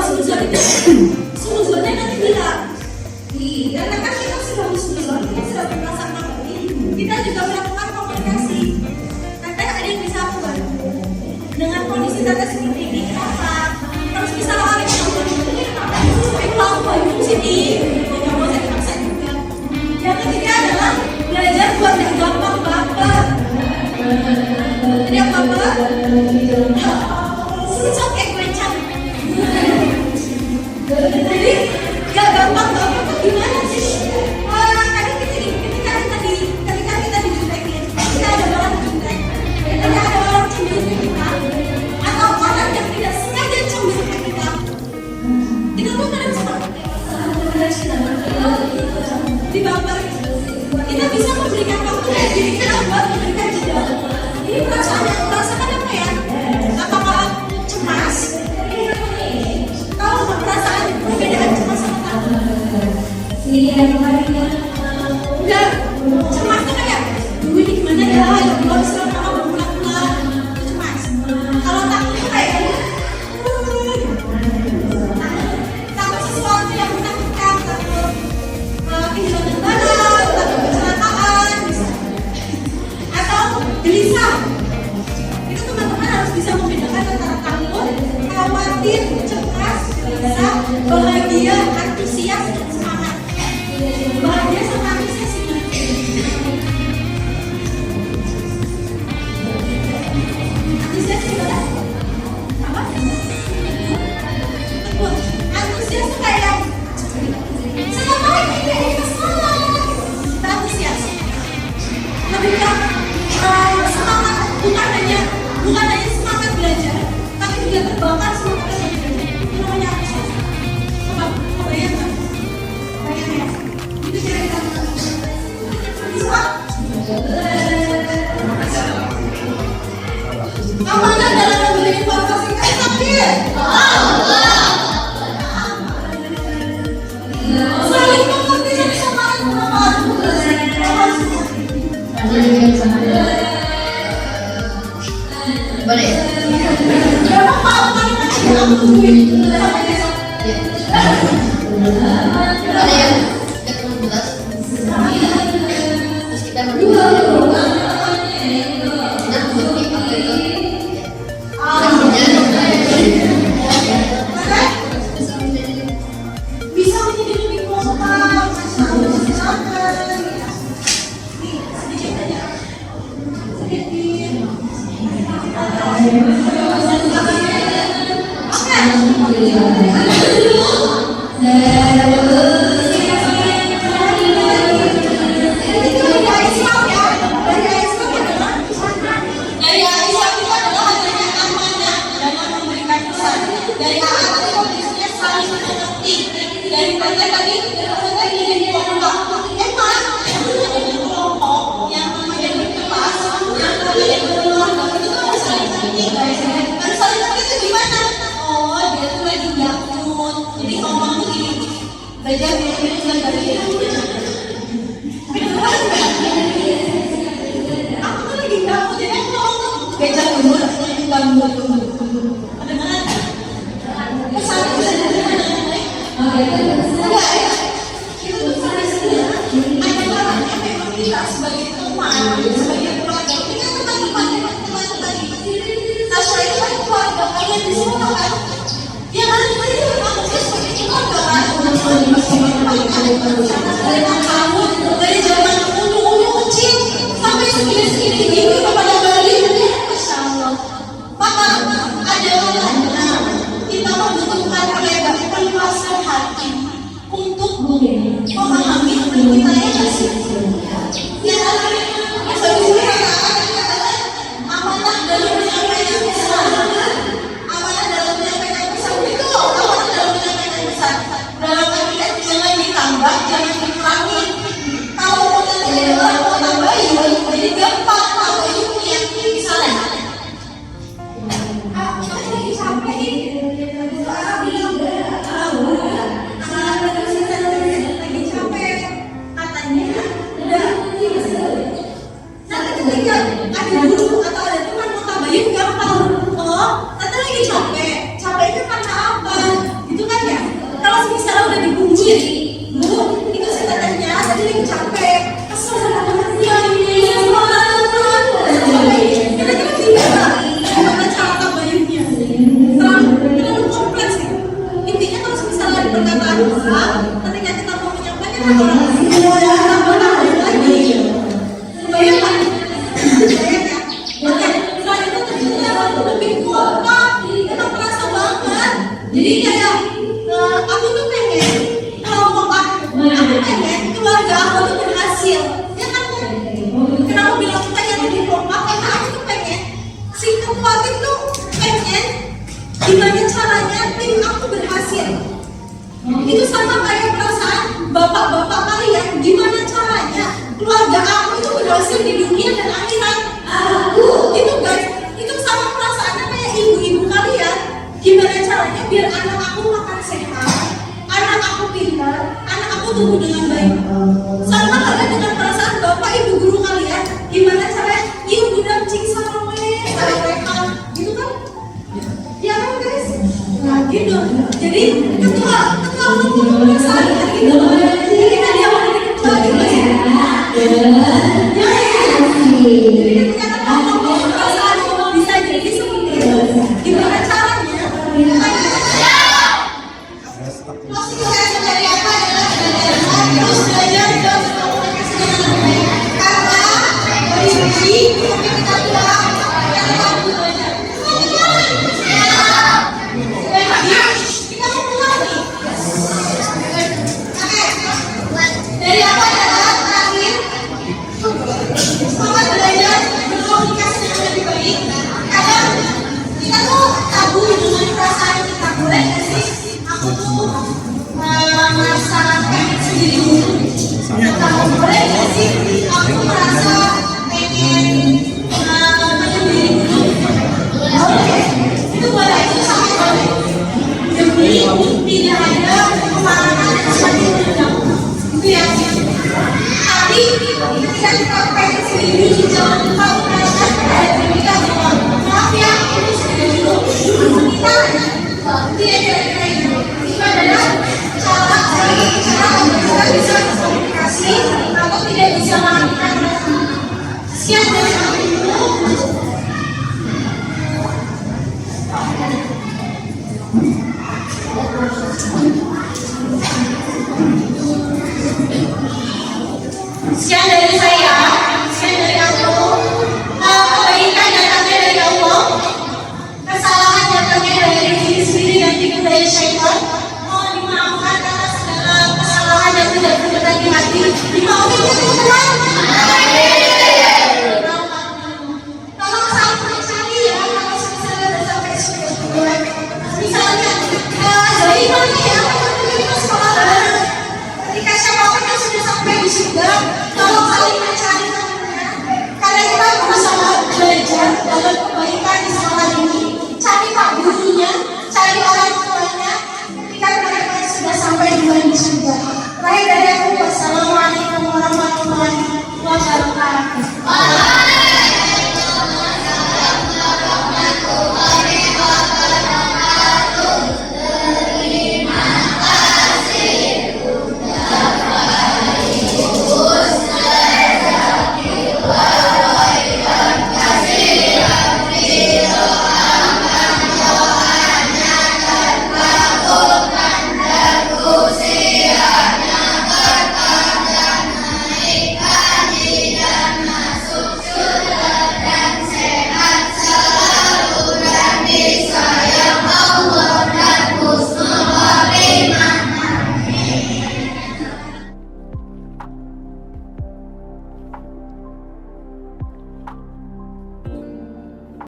suzon itu suzonnya nanti bilang karena kan kita sudah suzon, kita sudah merasakan kita juga melakukan komunikasi. Kadang ada yang bisa aku bantu dengan kondisi tanda seperti ini apa harus bisa orang yang aku sini nggak mau saya paksa juga. Yang ketiga adalah belajar buat yang gampang baper. Jadi apa susah kayak macam. Jadi gak gampang baper tuh gimana sih? Kadang ketika kita dijutekin, kita ada orang jutek, ketika ada orang cemburu ke kita, atau orang yang tidak sengaja cemburu ke kita, itu tuh kadang seperti di baper. Kita bisa memberikan waktu dan diri kita buat memberikan jeda. Ini perasaan yang merasakan apa ya? Apakah cemas? Kalau perasaan perbedaan cemas sama kamu? Enggak, cemas tuh kayak duh ini gimana ya? Gue harus lama pulang-pulang. Itu cemas. Kalau takut tuh kayak takut sesuatu yang menakutkan, takut kehilangan barang, takut kecelakaan, atau gelisah. Itu teman-teman harus bisa membedakan antara takut, khawatir, cemas, gelisah, bahagia, antusias, dan semangat. Bahagia sama antusias ini. Antusias gimana? Apa? Antusias tuh kayak senang banget kayak kita semangat. Kita antusias. Lebih ke semangat bukan hanya semangat belajar, tapi juga terbakar semangat belajar. Itu namanya antusias. Coba bayang nggak? Bayang ya. Itu cara kita bisa. Amanah dalam memberi informasi sakit. Saling mengerti sama teman. Boleh. Berapa malam kalimat yang aku tungguin sampai besok? Ada yang ketemu belas. Terus kita berdua. Nah, bukti apa itu? Bisa menjadi lebih kompak, menyenangkan. Nih, sedikit aja. Sedikit. Belajar bilang dari dia. Aku tuh lagi gabut jadi aku ngomong belajar dulu, gabut. Kedengeran? Kesana bisa dengeran? Enggak ya. Itu tuh sebenarnya ada orang yang memang kita sebagai teman, sebagai keluarga. Kita teman-teman tadi. Tasya itu kan keluarga kalian di semua kan? Ya kan? Aku sih sebagai keluarga kan? Kamu dari zaman unyu kecil sampai segini gini kepada balik, masya Allah. Maka ada orang kita membutuhkan keikhlasan hati untuk memahami kita yang kasih. Ya, amanah dalam menyampaikan pesan, amanah dalam menyampaikan pesan itu, amanah dalam menyampaikan pesan. Dalam artian jangan ditambah, jangan dikurangi. Kalau mau tambahin, jadi gampang. Kalau ini punya misalnya, aku lagi sampai ini, lagi capek, katanya udah. Nanti ketika ada guru atau ada teman mau tambahin gampang. Oh, tante lagi capek, capeknya karena apa? gitu kan ya. Kalau misalnya udah dibungkit, Bu, itu sebenarnya tadi lagi capek, kesel sama dia ini, kira-kira gimana cara tambahinnya? Terlalu kompleks ya. Intinya kalau misalnya ada perkataan orang, ketika kita mau menyampaikan ke orang lain, tambah lagi. Bayang kan? Bayang ya? Oke, selain itu ternyata lebih kompak, kita merasa banget. Jadi kayak aku tuh pengen kalau kompak, aku pengen keluarga aku tuh berhasil. Ya kan? Kenapa bilang pengen lebih kompak? Karena aku tuh pengen si keluarga tuh pengen gimana caranya tim aku berhasil. Itu sama kayak perasaan bapak-bapak kalian, gimana caranya keluarga aku itu berhasil di dunia dan akhirat. Itu guys, itu sama perasaannya kayak ibu-ibu kalian, gimana caranya biar anak aku makan sehat, anak aku pintar, anak aku tumbuh dengan baik. Sama kalian dengan perasaan bapak ibu guru kalian, gimana caranya ibu dan cing saraweka, gitu kan? Ya kan guys? Nah gitu. Jadi ketua umum perasaan gitu. Jadi kan dia mau jadi ketua gitu ya. Ya. Jadi ketika ketua umum perasaan bisa jadi seperti itu. Gimana caranya? Maksud saya seperti apa adalah terus belajar dan komunikasi dengan baik. Karena berdiri sampai kita tua yang mampu belajar. Kita mau pulang nih. Dari apa adalah terakhir selamat belajar berkomunikasi dengan lebih baik. Kadang kita tuh tabu dengan perasaan kita, boleh nggak sih? Aku tuh merasa pengen sendiri dulu. Boleh nggak sih? Aku merasa pengen menyendiri dulu. Oke, itu boleh, itu sangat boleh. Demi tidak ada kemarahan yang semakin mendalam. Itu ya. Tapi ketika kita pengen sendiri, jangan lupa mengatakan kepada diri kita bahwa maaf ya, itu sendiri dulu. Kita tidak kira-kira itu. Itu adalah cara kita bisa berkomunikasi atau tidak bisa melakukan. Sekian dari aku. Sekian dari saya, sekian dari aku. Kebaikan datangnya dari Allah, kesalahan datangnya dari diri sendiri dan juga dari syaitan. Mohon dimaafkan atas segala kesalahan yang tidak berkenan di hati. Dimaafkan ya Tuhan. Tolong saling mencari ya kalau misalnya udah sampai Tuhan. Misalnya, dari mana ya? Kita sekolah bareng. Ketika siapapun yang sudah sampai di surga, tolong saling mencari temannya. Karena kita berusaha belajar dalam kebaikan di sekolah ini. Cari Pak Guru